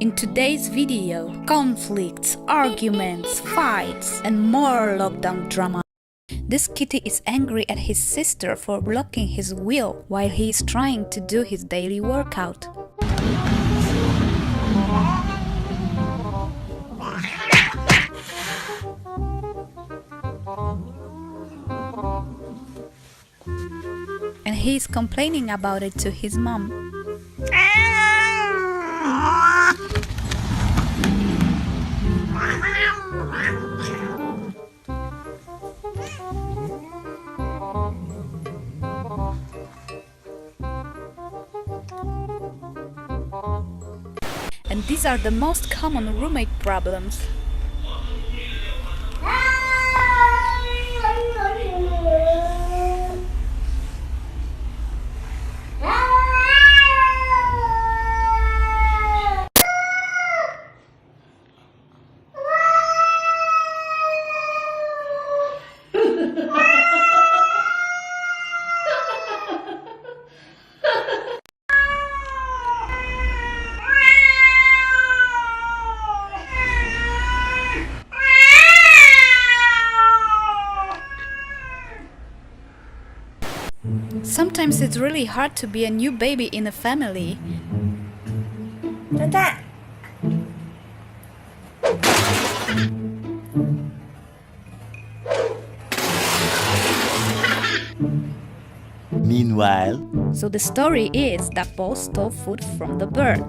In today's video, conflicts, arguments, fights, and more lockdown drama. This kitty is angry at his sister for blocking his wheel while he is trying to do his daily workout. And he is complaining about it to his mom. And these are the most common roommate problems. Sometimes it's really hard to be a new baby in a family. Meanwhile, So the story is that Paul stole food from the bird.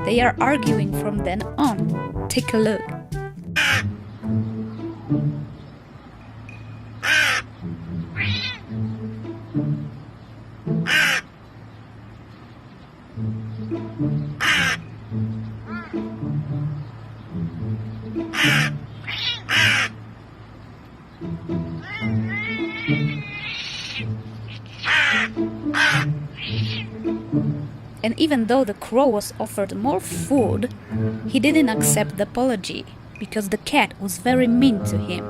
They are arguing from then on. Take a look. And even though the crow was offered more food, he didn't accept the apology because the cat was very mean to him.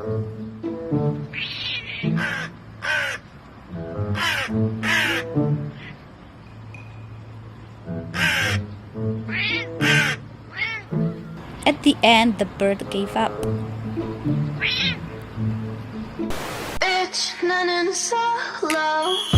At the end, the bird gave up. Bitch, 나는 solo.